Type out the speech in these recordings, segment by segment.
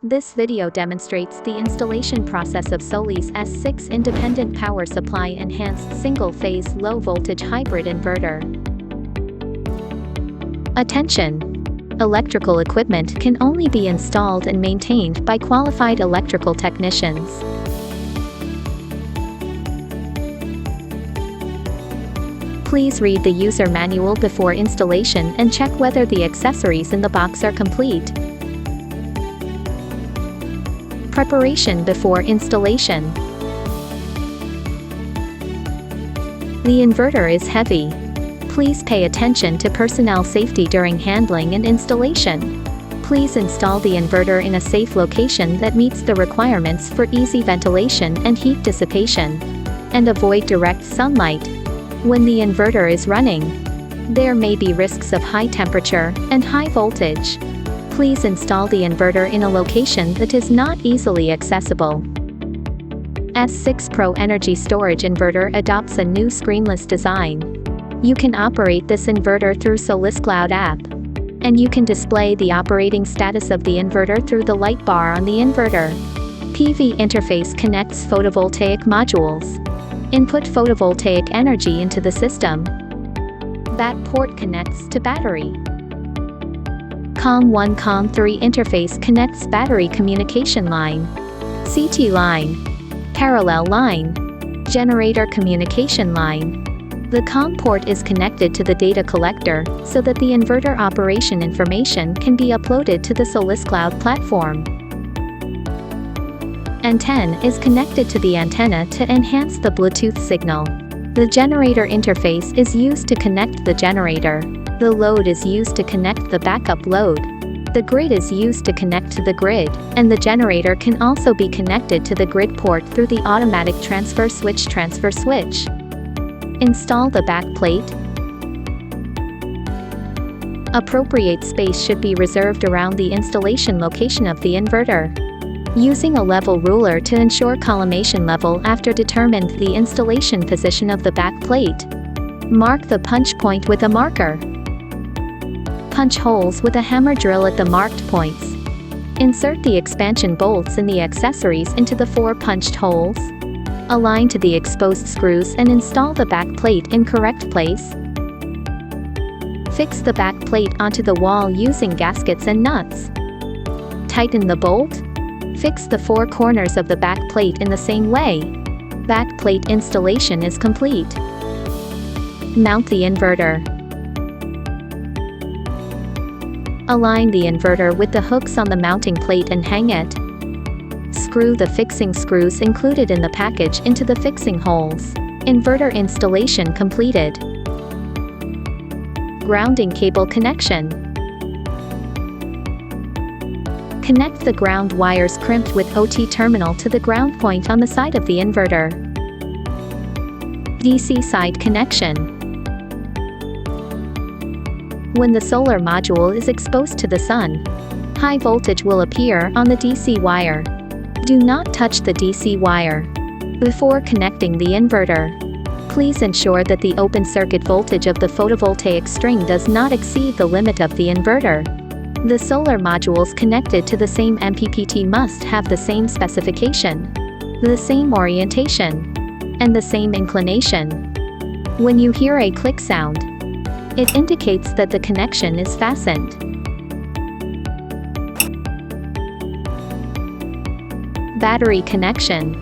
This video demonstrates the installation process of Solis S6 independent power supply enhanced single-phase low-voltage hybrid inverter. Attention! Electrical equipment can only be installed and maintained by qualified electrical technicians. Please read the user manual before installation and check whether the accessories in the box are complete. Preparation before installation. The inverter is heavy. Please pay attention to personnel safety during handling and installation. Please install the inverter in a safe location that meets the requirements for easy ventilation and heat dissipation. And avoid direct sunlight. When the inverter is running, there may be risks of high temperature and high voltage. Please install the inverter in a location that is not easily accessible. S6 Pro Energy Storage Inverter adopts a new screenless design. You can operate this inverter through Solis Cloud app. And you can display the operating status of the inverter through the light bar on the inverter. PV interface connects photovoltaic modules. Input photovoltaic energy into the system. That port connects to battery. COM1 COM3 interface connects battery communication line, CT line, parallel line, generator communication line. The COM port is connected to the data collector so that the inverter operation information can be uploaded to the Solis Cloud platform. N10 is connected to the antenna to enhance the Bluetooth signal. The generator interface is used to connect the generator. The load is used to connect the backup load. The grid is used to connect to the grid, and the generator can also be connected to the grid port through the automatic transfer switch. Install the back plate. Appropriate space should be reserved around the installation location of the inverter. Using a level ruler to ensure collimation level after determined the installation position of the back plate. Mark the punch point with a marker. Punch holes with a hammer drill at the marked points. Insert the expansion bolts and the accessories into the 4 punched holes. Align to the exposed screws and install the back plate in correct place. Fix the back plate onto the wall using gaskets and nuts. Tighten the bolt. Fix the 4 corners of the back plate in the same way. Back plate installation is complete. Mount the inverter. Align the inverter with the hooks on the mounting plate and hang it. Screw the fixing screws included in the package into the fixing holes. Inverter installation completed. Grounding cable connection. Connect the ground wires crimped with OT terminal to the ground point on the side of the inverter. DC side connection. When the solar module is exposed to the sun, high voltage will appear on the DC wire. Do not touch the DC wire before connecting the inverter. Please ensure that the open circuit voltage of the photovoltaic string does not exceed the limit of the inverter. The solar modules connected to the same MPPT must have the same specification, the same orientation, and the same inclination. When you hear a click sound, it indicates that the connection is fastened. Battery connection.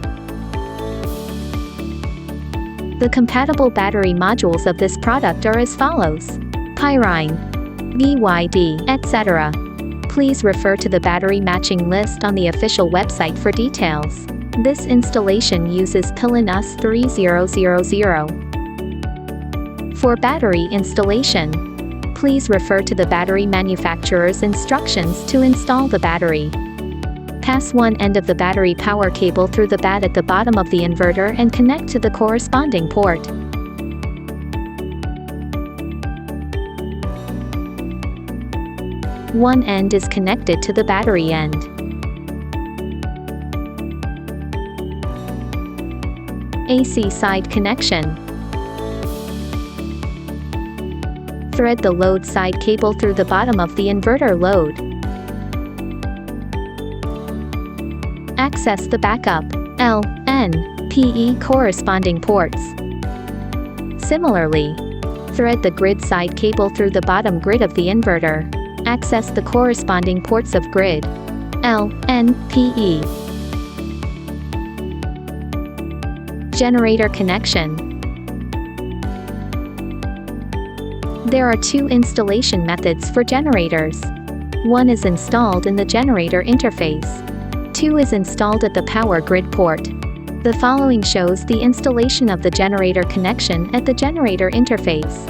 The compatible battery modules of this product are as follows: Pyrine, BYD, etc. Please refer to the battery matching list on the official website for details. This installation uses pin US3000. For battery installation, please refer to the battery manufacturer's instructions to install the battery. Pass one end of the battery power cable through the bat at the bottom of the inverter and connect to the corresponding port. One end is connected to the battery end. AC side connection. Thread the load side cable through the bottom of the inverter load. Access the backup L, N, PE corresponding ports. Similarly, thread the grid side cable through the bottom grid of the inverter. Access the corresponding ports of grid L, N, PE. Generator connection. There are two installation methods for generators. One is installed in the generator interface. Two is installed at the power grid port. The following shows the installation of the generator connection at the generator interface.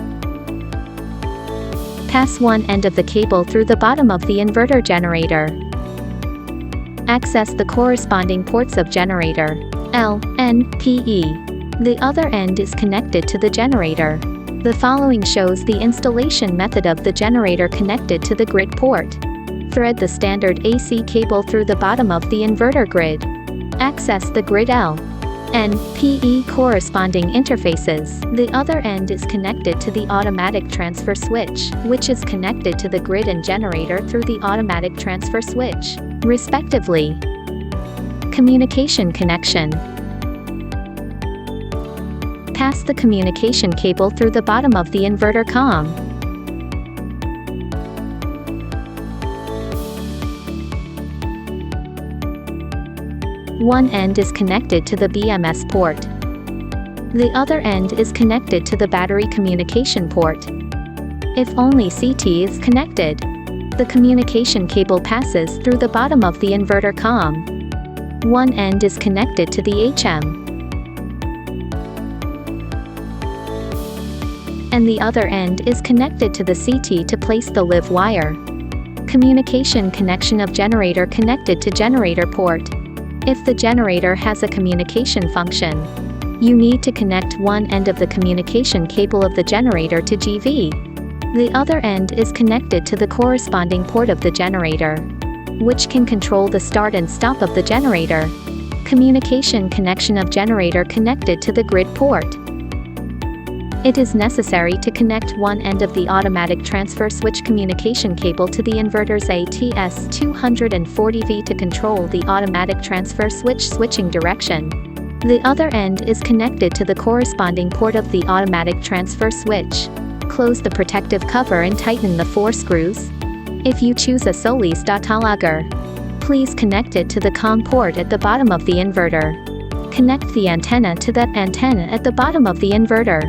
Pass one end of the cable through the bottom of the inverter generator. Access the corresponding ports of generator L, N, PE. The other end is connected to the generator. The following shows the installation method of the generator connected to the grid port. Thread the standard AC cable through the bottom of the inverter grid. Access the grid L, N, PE corresponding interfaces. The other end is connected to the automatic transfer switch, which is connected to the grid and generator through the automatic transfer switch, respectively. Communication connection. Pass the communication cable through the bottom of the inverter COM. One end is connected to the BMS port. The other end is connected to the battery communication port. If only CT is connected, the communication cable passes through the bottom of the inverter COM. One end is connected to the HM, and the other end is connected to the CT to place the live wire. Communication connection of generator connected to generator port. If the generator has a communication function, you need to connect one end of the communication cable of the generator to GV. The other end is connected to the corresponding port of the generator, which can control the start and stop of the generator. Communication connection of generator connected to the grid port. It is necessary to connect one end of the automatic transfer switch communication cable to the inverter's ATS240V to control the automatic transfer switch switching direction. The other end is connected to the corresponding port of the automatic transfer switch. Close the protective cover and tighten the 4 screws. If you choose a Solis S6, please connect it to the COM port at the bottom of the inverter. Connect the antenna to that antenna at the bottom of the inverter.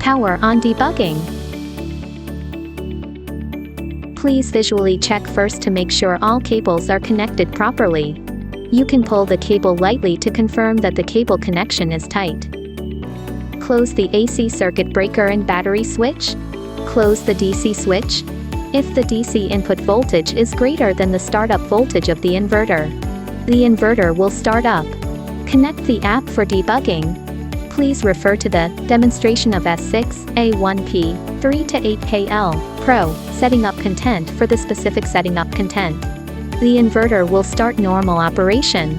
Power on debugging. Please visually check first to make sure all cables are connected properly. You can pull the cable lightly to confirm that the cable connection is tight. Close the AC circuit breaker and battery switch. Close the DC switch. If the DC input voltage is greater than the startup voltage of the inverter, the inverter will start up. Connect the app for debugging. Please refer to the demonstration of S6 EH1P3 to 8KL Pro setting up content for the specific setting up content. The inverter will start normal operation.